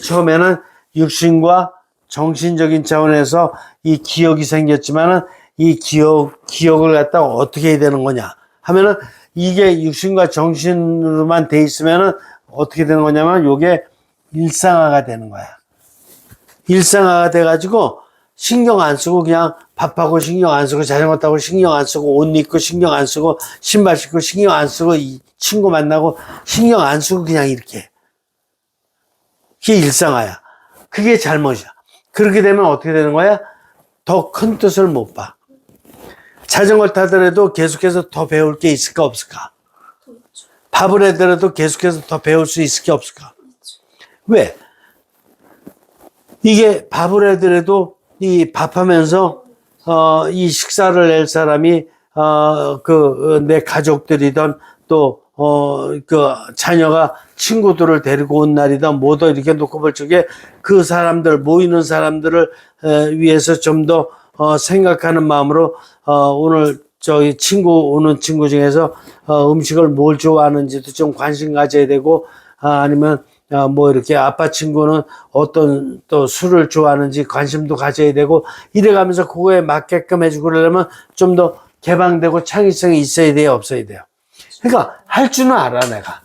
처음에는 육신과 정신적인 차원에서 이 기억이 생겼지만은 이 기억을 갖다가 어떻게 해야 되는 거냐 하면은 이게 육신과 정신으로만 돼 있으면은 어떻게 되는 거냐면 요게 일상화가 되는 거야. 일상화가 돼가지고 신경 안 쓰고 그냥 밥하고 신경 안 쓰고 자전거 타고 신경 안 쓰고 옷 입고 신경 안 쓰고 신발 신고 신경 안 쓰고 이 친구 만나고 신경 안 쓰고 그냥 이렇게. 그게 일상화야. 그게 잘못이야. 그렇게 되면 어떻게 되는 거야? 더 큰 뜻을 못 봐. 자전거를 타더라도 계속해서 더 배울 게 있을까 없을까? 밥을 하더라도 계속해서 더 배울 수 있을 게 없을까? 왜? 이게 밥을 하더라도 이 밥하면서 이 식사를 낼 사람이 내 가족들이든 또 그 자녀가 친구들을 데리고 온 날이든 뭐더 이렇게 놓고 볼 적에 그 사람들 모이는 사람들을 위해서 좀 더 생각하는 마음으로 오늘 저희 오는 친구 중에서 음식을 뭘 좋아하는지도 좀 관심 가져야 되고 아니면 뭐 이렇게 아빠 친구는 어떤 또 술을 좋아하는지 관심도 가져야 되고 이래가면서 그거에 맞게끔 해주고 그러려면 좀 더 개방되고 창의성이 있어야 돼요, 없어야 돼요? 그러니까 할 줄은 알아, 내가.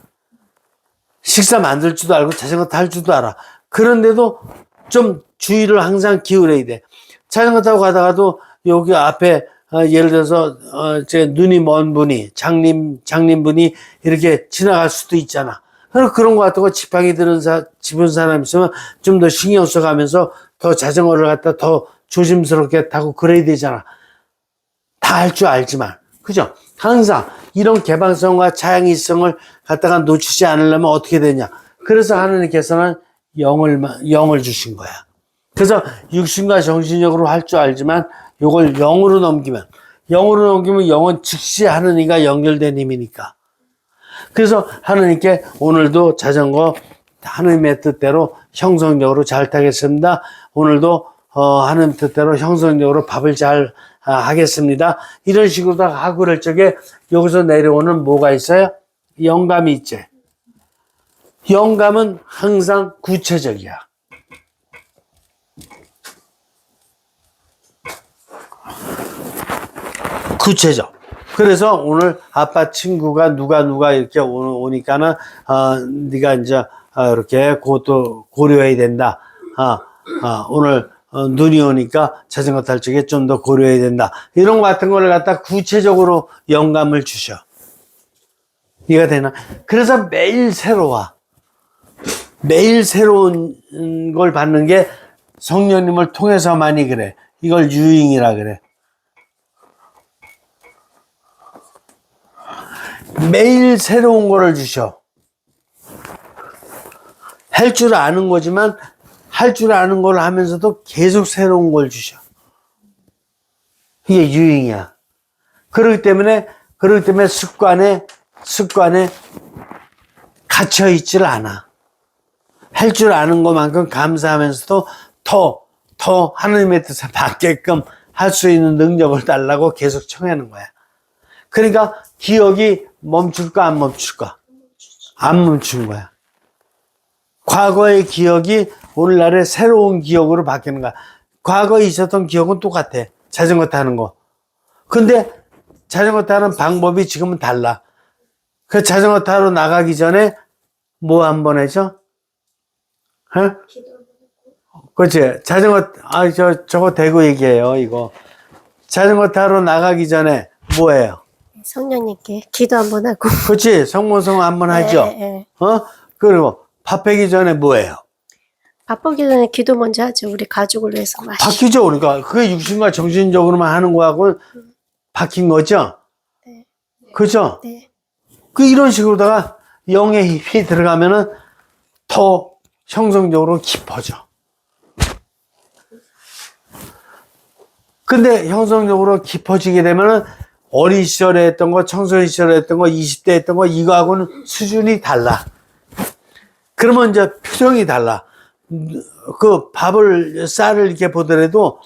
식사 만들 줄도 알고 자전거 탈 줄도 알아. 그런데도 좀 주의를 항상 기울여야 돼. 자전거 타고 가다가도 여기 앞에 예를 들어서 제 눈이 먼 분이 장님분이 이렇게 지나갈 수도 있잖아. 그런 거 같은 거 지팡이 집은 사람 있으면 좀 더 신경 써가면서 더 자전거를 갖다 더 조심스럽게 타고 그래야 되잖아. 다 할 줄 알지만. 그죠? 항상 이런 개방성과 창의성을 갖다가 놓치지 않으려면 어떻게 되냐. 그래서 하나님께서는 영을 주신 거야. 그래서 육신과 정신력으로 할 줄 알지만 요걸 영으로 넘기면 영은 즉시 하느니가 연결된 힘이니까. 그래서 하나님께 오늘도 자전거 하나님의 뜻대로 형성적으로 잘 타겠습니다. 오늘도 하나님 뜻대로 형성적으로 밥을 잘 하겠습니다. 이런 식으로 다 하고 그럴 적에 여기서 내려오는 뭐가 있어요? 영감이 있지. 영감은 항상 구체적이야. 구체적. 그래서 오늘 아빠 친구가 누가 이렇게 오니까는 네가 이제 이렇게 그것도 고려해야 된다. 오늘 눈이 오니까 자전거 탈 적에 좀 더 고려해야 된다. 이런 거 같은 거를 갖다 구체적으로 영감을 주셔. 이해가 되나? 그래서 매일 새로워. 매일 새로운 걸 받는 게 성령님을 통해서만이 그래. 이걸 유잉이라 그래. 매일 새로운 거를 주셔. 할 줄 아는 거지만 할 줄 아는 걸 하면서도 계속 새로운 걸 주셔. 이게 유잉이야. 그렇기 때문에 습관에 갇혀 있질 않아. 할 줄 아는 것만큼 감사하면서도 더 하나님의 뜻에 맞게끔 할 수 있는 능력을 달라고 계속 청하는 거야. 그러니까 기억이 멈출까 안 멈출까? 안 멈춘 거야. 과거의 기억이 오늘날의 새로운 기억으로 바뀌는 거야. 과거에 있었던 기억은 똑같아. 자전거 타는 거. 근데 자전거 타는 방법이 지금은 달라. 그 자전거 타러 나가기 전에 뭐 한번 해줘? 그렇지. 자전거, 저거 대고 얘기해요, 이거. 자전거 타러 나가기 전에 뭐 해요? 성령님께 기도 한번 하고. 그렇지. 성모성 한번 하죠. 네. 그리고 밥하기 전에 뭐 해요? 밥 먹기 전에 기도 먼저 하죠. 우리 가족을 위해서. 바뀌죠. 그러니까 그게 육신과 정신적으로만 하는 거하고 바뀐 거죠. 네. 그죠? 네. 이런 식으로다가 영의 힘이 들어가면은 더 형성적으로 깊어져. 근데 형성적으로 깊어지게 되면은 어린 시절에 했던 거, 청소년 시절에 했던 거, 20대 했던 거, 이거하고는 수준이 달라. 그러면 이제 표정이 달라. 그 쌀을 이렇게 보더라도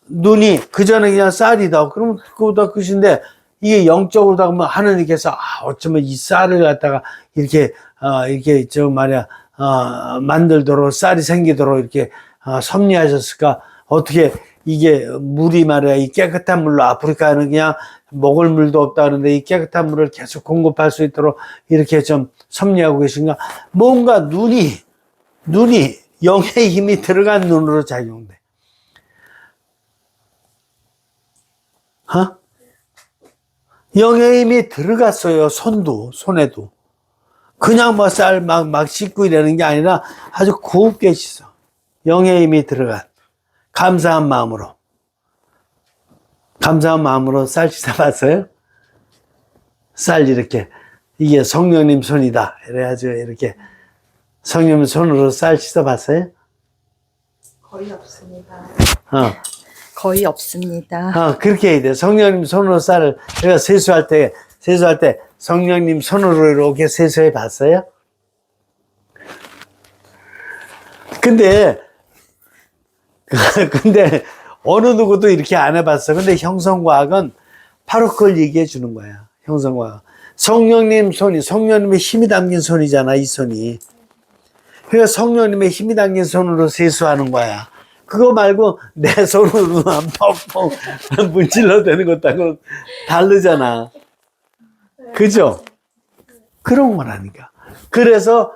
눈이 그전에 그냥 쌀이다. 그러면 그거보다 끝인데 이게 영적으로다 보면 하느님께서 어쩌면 이 쌀을 갖다가 이렇게 만들도록 쌀이 생기도록 이렇게 섭리하셨을까? 어떻게 이게 물이 말이야, 이 깨끗한 물로 아프리카는 그냥 먹을 물도 없다는데 이 깨끗한 물을 계속 공급할 수 있도록 이렇게 좀 섭리하고 계신가? 뭔가 눈이 영의 힘이 들어간 눈으로 작용돼. 영의 힘이 들어갔어요. 손에도. 그냥 뭐 쌀 막 씻고 이러는 게 아니라 아주 곱게 씻어. 영의 힘이 들어간 감사한 마음으로. 감사한 마음으로 쌀 씻어봤어요? 쌀 이렇게 이게 성령님 손이다 이래가지고 이렇게 성령님 손으로 쌀 씻어봤어요? 거의 없습니다. 어. 거의 없습니다. 그렇게 해야 돼. 성령님 손으로 쌀을, 제가 세수할 때 성령님 손으로 이렇게 세수해 봤어요? 근데 어느 누구도 이렇게 안 해봤어. 근데 형성과학은 바로 그걸 얘기해 주는 거야. 형성과학. 성령님 손이, 성령님의 힘이 담긴 손이잖아, 이 손이. 그러니까 성령님의 힘이 담긴 손으로 세수하는 거야. 그거 말고 내 손으로만 퍽퍽 문질러 대는 것하고 다르잖아. 그죠? 그런 거라니까. 그래서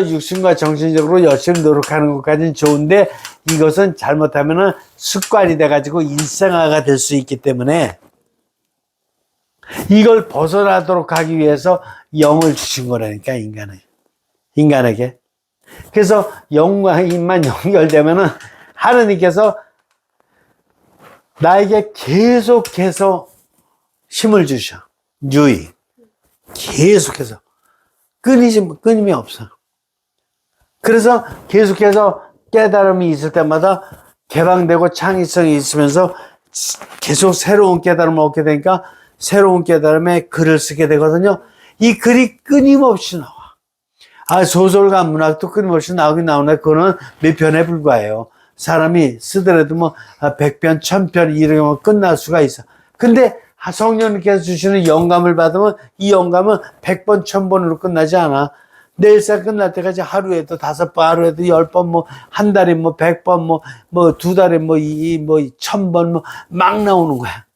육신과 정신적으로 열심히 노력하는 것까지는 좋은데 이것은 잘못하면은 습관이 돼가지고 일상화가 될 수 있기 때문에 이걸 벗어나도록 하기 위해서 영을 주신 거라니까, 인간에게. 그래서 영과 힘만 연결되면은 하느님께서 나에게 계속해서 힘을 주셔. 유의. 계속해서. 끊임이 없어. 그래서 계속해서 깨달음이 있을 때마다 개방되고 창의성이 있으면서 계속 새로운 깨달음을 얻게 되니까 새로운 깨달음에 글을 쓰게 되거든요. 이 글이 끊임없이 나와. 소설과 문학도 끊임없이 나오긴 나오네. 그거는 몇 편에 불과해요. 사람이 쓰더라도 뭐 100편, 1000편 이러면 끝날 수가 있어. 근데 성령님께서 주시는 영감을 받으면 이 영감은 100번, 1000번으로 끝나지 않아. 내일상 끝날 때까지 하루에도 5번, 하루에도 10번, 뭐, 한 달에 뭐 100번, 뭐, 2달에 뭐, 1000번, 뭐, 막 나오는 거야.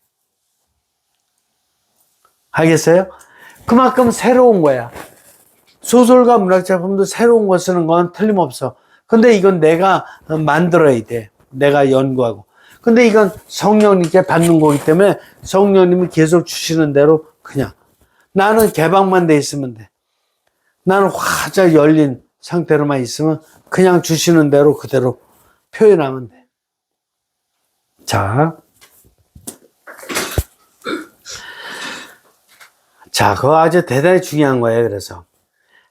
알겠어요? 그만큼 새로운 거야. 소설과 문학 작품도 새로운 거 쓰는 건 틀림없어. 근데 이건 내가 만들어야 돼. 내가 연구하고. 근데 이건 성령님께 받는 거기 때문에 성령님이 계속 주시는 대로 그냥. 나는 개방만 돼 있으면 돼. 나는 활짝 열린 상태로만 있으면 그냥 주시는 대로 그대로 표현하면 돼. 자, 그거 아주 대단히 중요한 거예요. 그래서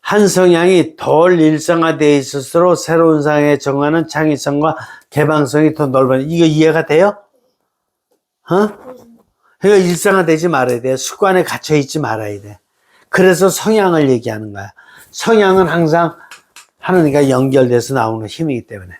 한 성향이 덜 일상화되어 있을수록 새로운 상황에 정하는 창의성과 개방성이 더 넓어요. 이거 이해가 돼요? 그러니까 일상화되지 말아야 돼. 습관에 갇혀 있지 말아야 돼. 그래서 성향을 얘기하는 거야. 성향은 항상 하느님과 연결돼서 나오는 힘이기 때문에.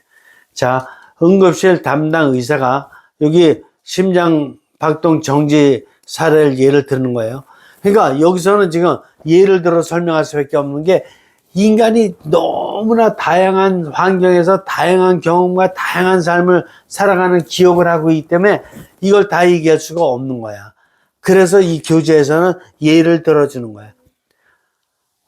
자, 응급실 담당 의사가 여기 심장 박동 정지 사례를 예를 드는 거예요. 그러니까 여기서는 지금 예를 들어 설명할 수밖에 없는 게 인간이 너무나 다양한 환경에서 다양한 경험과 다양한 삶을 살아가는 기억을 하고 있기 때문에 이걸 다 얘기할 수가 없는 거야. 그래서 이 교재에서는 예를 들어주는 거야.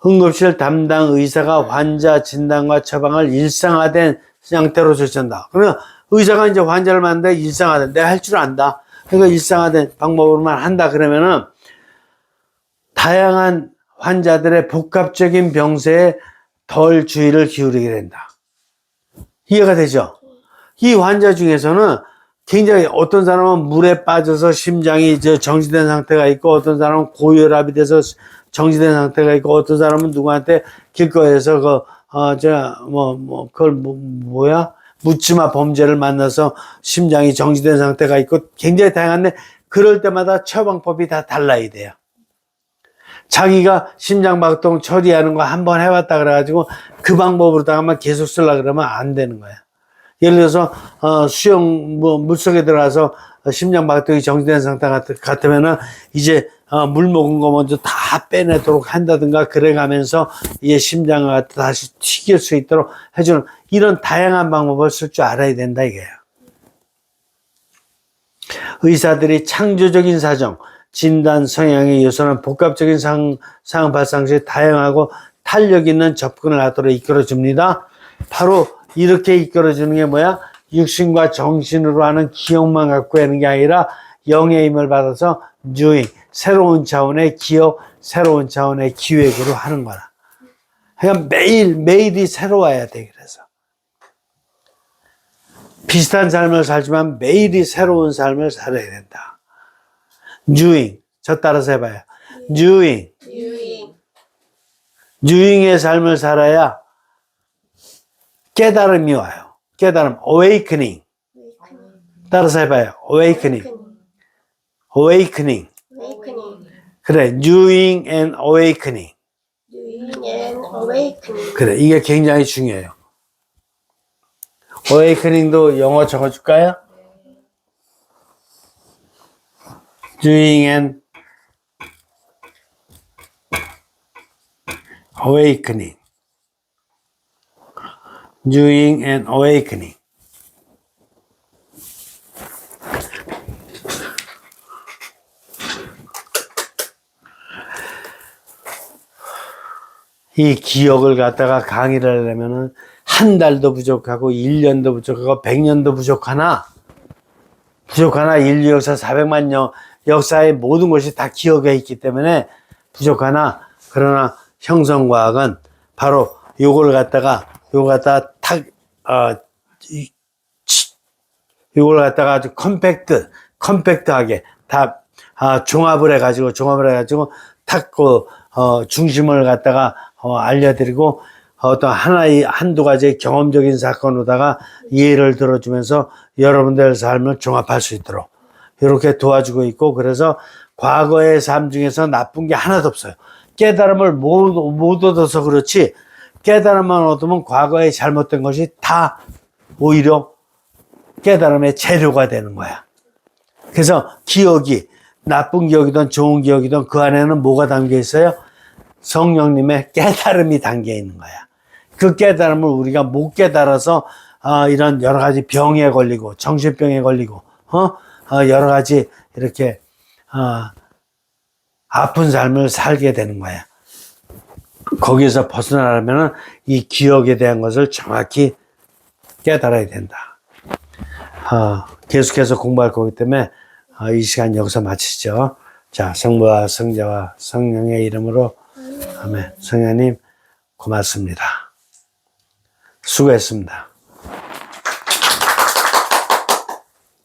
응급실 담당 의사가 환자 진단과 처방을 일상화된 형태로 제시한다. 그러면 의사가 이제 환자를 만나는데 일상화된, 내가 할 줄 안다. 그러니까 일상화된 방법으로만 한다. 그러면은 다양한 환자들의 복합적인 병세에 덜 주의를 기울이게 된다. 이해가 되죠? 이 환자 중에서는 굉장히 어떤 사람은 물에 빠져서 심장이 정지된 상태가 있고 어떤 사람은 고혈압이 돼서 정지된 상태가 있고 어떤 사람은 누구한테 길거리에서 묻지마 범죄를 만나서 심장이 정지된 상태가 있고 굉장히 다양한데 그럴 때마다 처방법이 다 달라야 돼요. 자기가 심장박동 처리하는 거 한번 해봤다 그래가지고 그 방법으로다가만 계속 쓰려고 그러면 안 되는 거야. 예를 들어서 수영 물속에 들어가서 심장박동이 정지된 상태 같으면은 이제 물 먹은 거 먼저 다 빼내도록 한다든가 그래가면서 이제 심장을 다시 튀길 수 있도록 해주는 이런 다양한 방법을 쓸 줄 알아야 된다 이거예요. 의사들이 창조적인 사정 진단 성향의 요소는 복합적인 상황 발생 시 다양하고 탄력 있는 접근을 하도록 이끌어줍니다. 바로 이렇게 이끌어주는 게 뭐야? 육신과 정신으로 하는 기억만 갖고 하는 게 아니라 영의 힘을 받아서 뉴잉, 새로운 차원의 기억, 새로운 차원의 기획으로 하는 거라. 그러니까 매일이 새로워야 돼. 그래서 비슷한 삶을 살지만 매일이 새로운 삶을 살아야 된다. doing. 저 따라서 해봐요. doing. doing의 삶을 살아야 깨달음이 와요. 깨달음, awakening. 따라서 해봐요. awakening. awakening. 그래, doing and awakening. 그래, 이게 굉장히 중요해요. awakening도 영어 적어줄까요? doing and awakening. doing and awakening. 이 기억을 갖다가 강의를 하려면은 한 달도 부족하고 1년도 부족하고 100년도 부족하나 인류 역사 400만 년 역사의 모든 것이 다 기억에 있기 때문에 부족하나, 그러나 형성과학은 바로 요걸 갖다가 요걸 갖다가 아주 컴팩트하게 다 종합을 해가지고 탁 중심을 갖다가 알려드리고, 어떤 한두 가지의 경험적인 사건으로다가 예를 들어주면서 여러분들 삶을 종합할 수 있도록 이렇게 도와주고 있고, 그래서 과거의 삶 중에서 나쁜 게 하나도 없어요. 깨달음을 못 얻어서 그렇지, 깨달음만 얻으면 과거에 잘못된 것이 다 오히려 깨달음의 재료가 되는 거야. 그래서 기억이 나쁜 기억이든 좋은 기억이든 그 안에는 뭐가 담겨 있어요? 성령님의 깨달음이 담겨 있는 거야. 그 깨달음을 우리가 못 깨달아서 이런 여러 가지 병에 걸리고 정신병에 걸리고 여러 가지 이렇게 아픈 삶을 살게 되는 거야. 거기서 벗어나려면 이 기억에 대한 것을 정확히 깨달아야 된다. 계속해서 공부할 거기 때문에 이 시간 여기서 마치죠. 자, 성부와 성자와 성령의 이름으로 아멘. 성령님 고맙습니다. 수고했습니다.